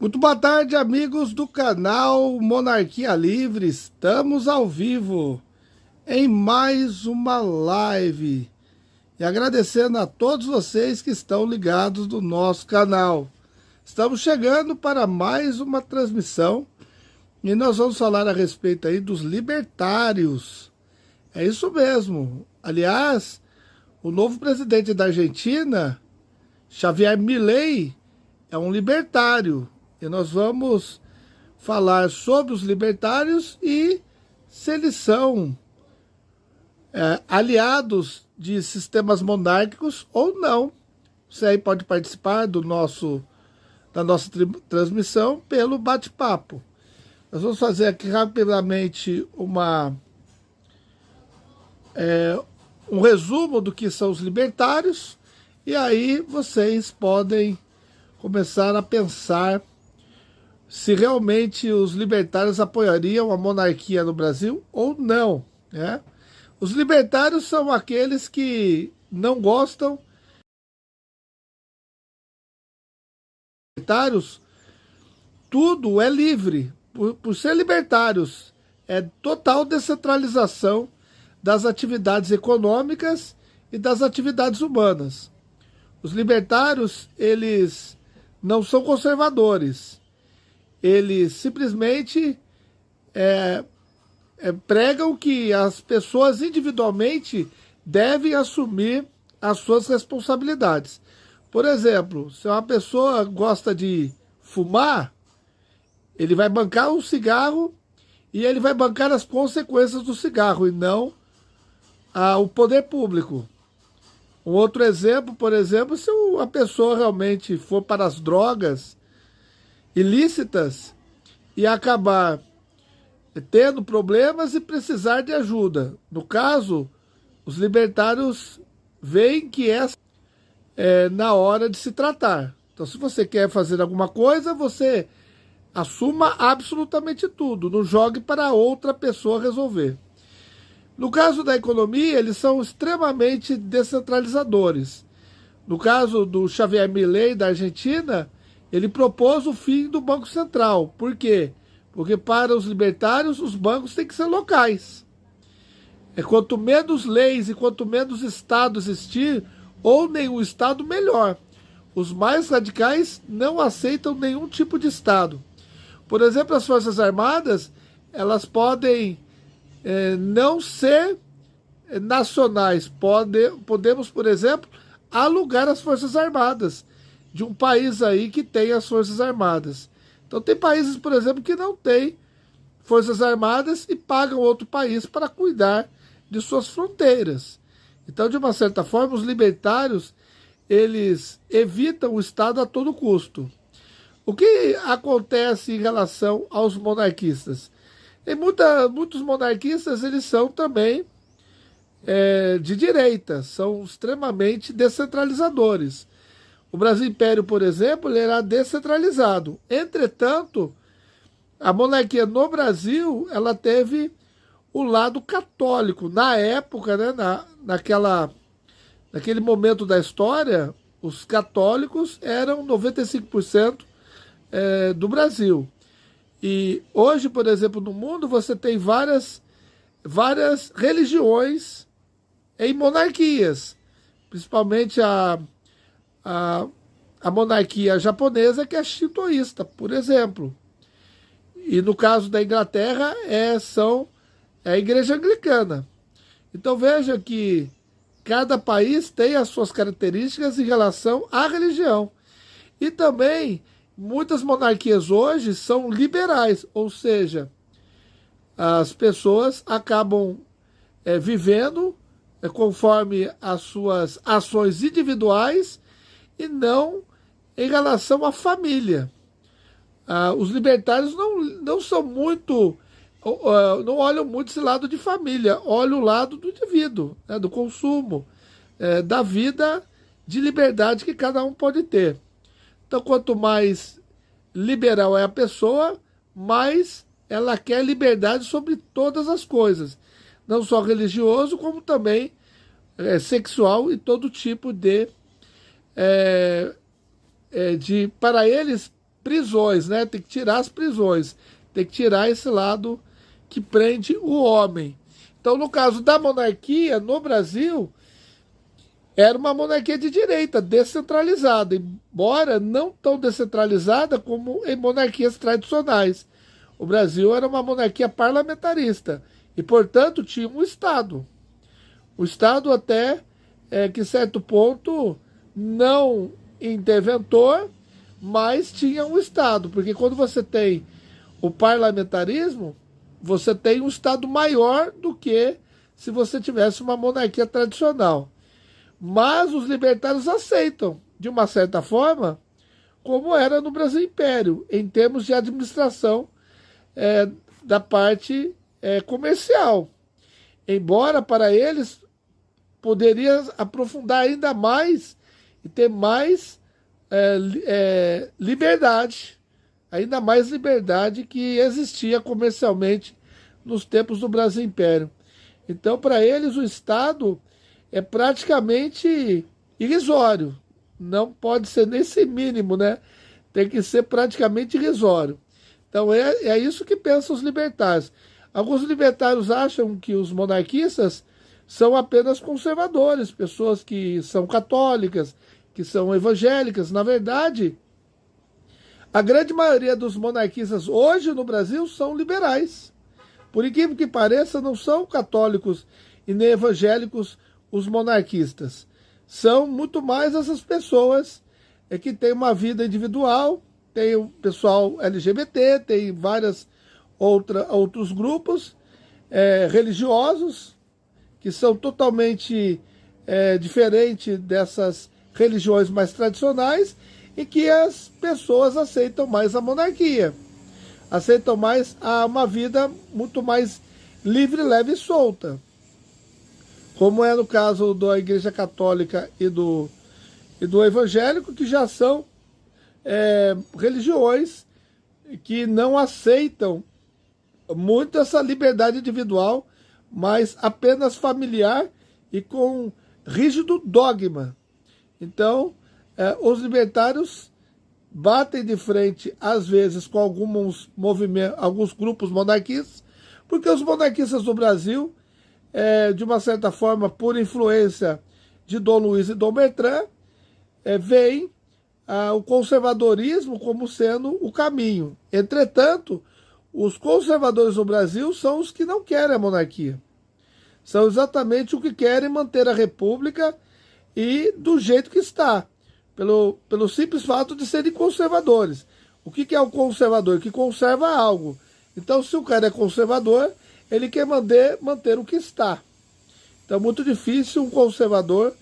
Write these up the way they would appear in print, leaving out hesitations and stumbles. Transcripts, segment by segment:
Muito boa tarde, amigos do canal Monarquia Livre. Estamos ao vivo em mais uma live. E agradecendo a todos vocês que estão ligados no nosso canal. Estamos chegando para mais uma transmissão e nós vamos falar a respeito aí dos libertários. É isso mesmo. Aliás, o novo presidente da Argentina, Javier Milei, é um libertário. E nós vamos falar sobre os libertários e se eles são aliados de sistemas monárquicos ou não. Você aí pode participar da nossa transmissão pelo bate-papo. Nós vamos fazer aqui rapidamente um resumo do que são os libertários e aí vocês podem começar a pensar se realmente os libertários apoiariam a monarquia no Brasil ou não, né? Os libertários são aqueles que não gostam. Libertários, tudo é livre. Por ser libertários, é total descentralização das atividades econômicas e das atividades humanas. Os libertários, eles não são conservadores. Eles simplesmente pregam que as pessoas individualmente devem assumir as suas responsabilidades. Por exemplo, se uma pessoa gosta de fumar, ele vai bancar um cigarro e ele vai bancar as consequências do cigarro e não o poder público. Um outro exemplo, por exemplo, se a pessoa realmente for para as drogas ilícitas e acabar tendo problemas e precisar de ajuda. No caso, os libertários veem que é na hora de se tratar. Então, se você quer fazer alguma coisa, você assuma absolutamente tudo, não jogue para outra pessoa resolver. No caso da economia, eles são extremamente descentralizadores. No caso do Javier Milei, da Argentina, ele propôs o fim do Banco Central. Por quê? Porque para os libertários, os bancos têm que ser locais. Quanto menos leis e quanto menos Estado existir, ou nenhum Estado, melhor. Os mais radicais não aceitam nenhum tipo de Estado. Por exemplo, as Forças Armadas, elas podem não ser nacionais. Podemos, por exemplo, alugar as Forças Armadas de um país aí que tem as Forças Armadas. Então tem países, por exemplo, que não têm Forças Armadas e pagam outro país para cuidar de suas fronteiras. Então, de uma certa forma, os libertários, eles evitam o Estado a todo custo. O que acontece em relação aos monarquistas? Muitos monarquistas, eles são também de direita, são extremamente descentralizadores. O Brasil Império, por exemplo, ele era descentralizado. Entretanto, a monarquia no Brasil, ela teve o lado católico. Na época, né, naquele momento da história, os católicos eram 95% do Brasil. E hoje, por exemplo, no mundo, você tem várias religiões em monarquias. Principalmente a monarquia japonesa, que é shintoísta, por exemplo. E no caso da Inglaterra, é a igreja anglicana. Então veja que cada país tem as suas características em relação à religião. E também, muitas monarquias hoje são liberais, ou seja, as pessoas acabam vivendo conforme as suas ações individuais e não em relação à família. Os libertários não são muito, não olham muito esse lado de família, olham o lado do indivíduo, né, do consumo, da vida de liberdade que cada um pode ter. Então, quanto mais liberal é a pessoa, mais ela quer liberdade sobre todas as coisas, não só religioso, como também sexual e todo tipo para eles, prisões, né? Tem que tirar as prisões, tem que tirar esse lado que prende o homem. Então, no caso da monarquia, no Brasil, era uma monarquia de direita, descentralizada, embora não tão descentralizada como em monarquias tradicionais. O Brasil era uma monarquia parlamentarista e, portanto, tinha um Estado. O Estado até que certo ponto não interventor, mas tinha um Estado, porque quando você tem o parlamentarismo, você tem um Estado maior do que se você tivesse uma monarquia tradicional. Mas os libertários aceitam, de uma certa forma, como era no Brasil Império, em termos de administração da parte comercial. Embora para eles poderia aprofundar ainda mais e ter mais liberdade, ainda mais liberdade que existia comercialmente nos tempos do Brasil Império. Então, para eles, o Estado é praticamente irrisório. Não pode ser nesse mínimo, né? Tem que ser praticamente irrisório. Então, é isso que pensam os libertários. Alguns libertários acham que os monarquistas são apenas conservadores, pessoas que são católicas, que são evangélicas. Na verdade, a grande maioria dos monarquistas hoje no Brasil são liberais. Por incrível que pareça, não são católicos e nem evangélicos os monarquistas. São muito mais essas pessoas que têm uma vida individual, tem o pessoal LGBT, tem outros grupos religiosos que são totalmente diferentes dessas religiões mais tradicionais e que as pessoas aceitam mais a monarquia, aceitam mais uma vida muito mais livre, leve e solta, como é no caso da Igreja Católica e do evangélico, que já são religiões que não aceitam muito essa liberdade individual, mas apenas familiar e com rígido dogma. Então, os libertários batem de frente, às vezes, com alguns grupos monarquistas, porque os monarquistas do Brasil, de uma certa forma, por influência de Dom Luiz e Dom Bertrand, veem o conservadorismo como sendo o caminho. Entretanto, os conservadores no Brasil são os que não querem a monarquia. São exatamente o que querem manter a república e do jeito que está, pelo simples fato de serem conservadores. O que é o conservador? Que conserva algo. Então, se o cara é conservador, ele quer manter o que está. Então, é muito difícil um conservador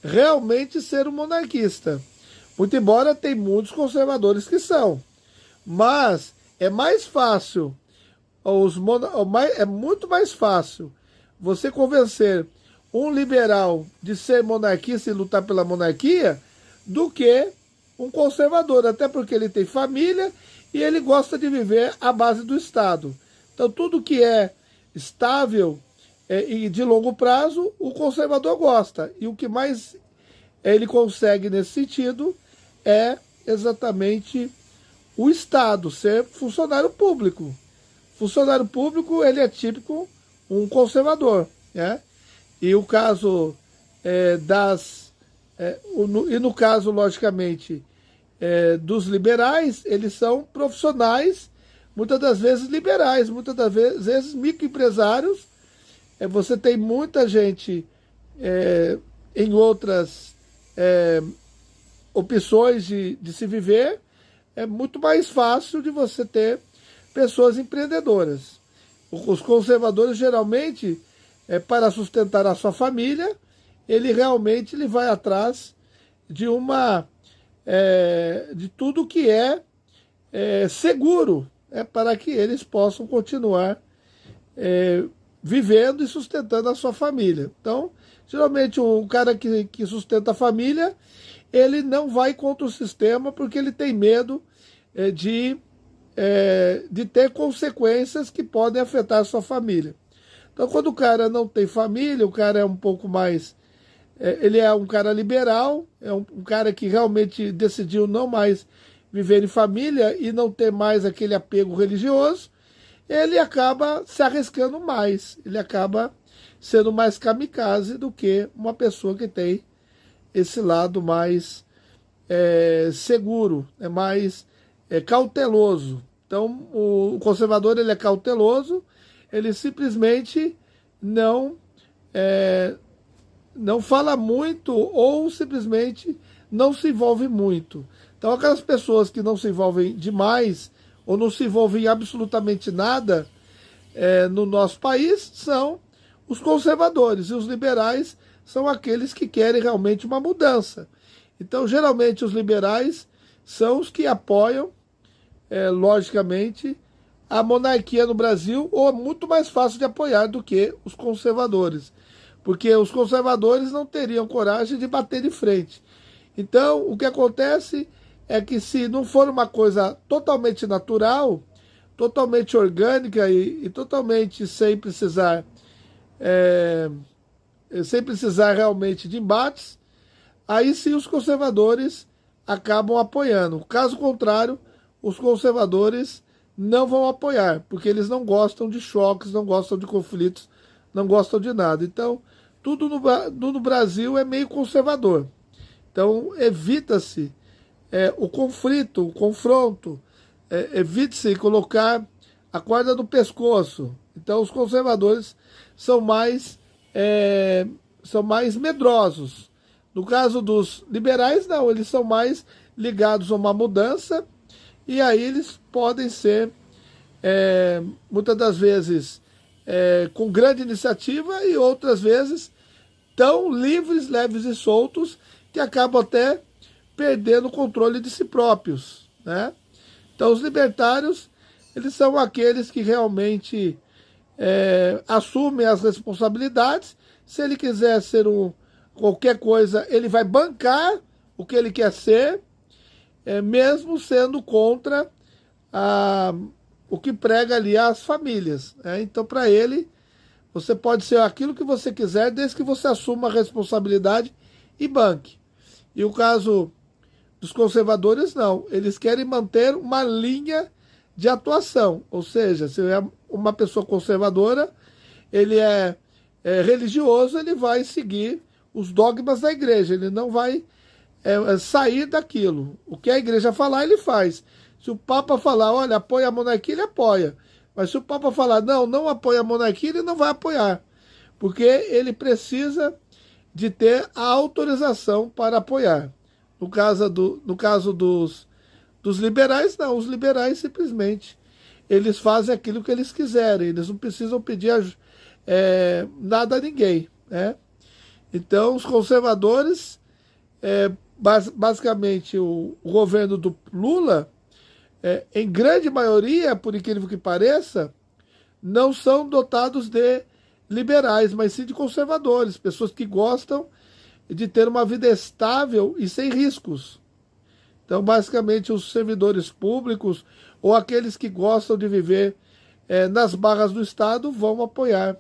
realmente ser um monarquista. Muito embora tem muitos conservadores que são. Mas é mais fácil, é muito mais fácil você convencer um liberal de ser monarquista e lutar pela monarquia do que um conservador, até porque ele tem família e ele gosta de viver à base do Estado. Então, tudo que é estável e de longo prazo, o conservador gosta. E o que mais ele consegue nesse sentido é exatamente o Estado, ser funcionário público. Funcionário público, ele é típico um conservador, né? E o caso no caso, logicamente, dos liberais, eles são profissionais, muitas das vezes liberais, muitas das vezes microempresários. Você tem muita gente em outras opções de se viver. É muito mais fácil de você ter pessoas empreendedoras. Os conservadores, geralmente, para sustentar a sua família, ele vai atrás de de tudo que é seguro, para que eles possam continuar vivendo e sustentando a sua família. Então, geralmente, o cara que sustenta a família, ele não vai contra o sistema porque ele tem medo de ter consequências que podem afetar a sua família. Então, quando o cara não tem família, o cara é um pouco mais... ele é um cara liberal, é um cara que realmente decidiu não mais viver em família e não ter mais aquele apego religioso, ele acaba se arriscando mais, ele acaba sendo mais kamikaze do que uma pessoa que tem esse lado mais seguro, mais cauteloso. Então, o conservador ele é cauteloso, ele simplesmente não fala muito ou simplesmente não se envolve muito. Então, aquelas pessoas que não se envolvem demais ou não se envolvem em absolutamente nada no nosso país são os conservadores, e os liberais são aqueles que querem realmente uma mudança. Então, geralmente, os liberais são os que apoiam, logicamente, a monarquia no Brasil, ou é muito mais fácil de apoiar do que os conservadores, porque os conservadores não teriam coragem de bater de frente. Então, o que acontece é que se não for uma coisa totalmente natural, totalmente orgânica e totalmente sem precisar realmente de embates, aí sim os conservadores acabam apoiando. Caso contrário, os conservadores não vão apoiar, porque eles não gostam de choques, não gostam de conflitos, não gostam de nada. Então, tudo no Brasil é meio conservador. Então, evita-se o conflito, o confronto, evite-se colocar a corda no pescoço. Então, os conservadores são mais medrosos. No caso dos liberais, não, eles são mais ligados a uma mudança, e aí eles podem ser, muitas das vezes, com grande iniciativa, e outras vezes tão livres, leves e soltos, que acabam até perdendo o controle de si próprios, né? Então, os libertários, eles são aqueles que realmente assumem as responsabilidades. Se ele quiser ser qualquer coisa, ele vai bancar o que ele quer ser, mesmo sendo contra o que prega ali as famílias, né? Então, para ele, você pode ser aquilo que você quiser, desde que você assuma a responsabilidade e banque. E o caso dos conservadores, não. Eles querem manter uma linha de atuação. Ou seja, se é uma pessoa conservadora, ele é religioso, ele vai seguir os dogmas da igreja. Ele não vai sair daquilo. O que a igreja falar, ele faz. Se o Papa falar, olha, apoia a monarquia, ele apoia. Mas se o Papa falar, não apoia a monarquia, ele não vai apoiar. Porque ele precisa de ter a autorização para apoiar. No caso dos liberais, não. Os liberais simplesmente eles fazem aquilo que eles quiserem. Eles não precisam pedir nada a ninguém, né? Então, os conservadores, basicamente, o governo do Lula, em grande maioria, por incrível que pareça, não são dotados de liberais, mas sim de conservadores, pessoas que gostam de ter uma vida estável e sem riscos. Então, basicamente, os servidores públicos ou aqueles que gostam de viver nas barras do Estado vão apoiar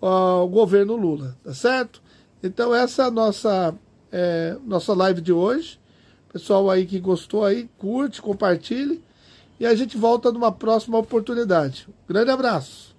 o governo Lula, tá certo? Então, essa é a nossa live de hoje. Pessoal aí que gostou aí, curte, compartilhe, e a gente volta numa próxima oportunidade. Um grande abraço!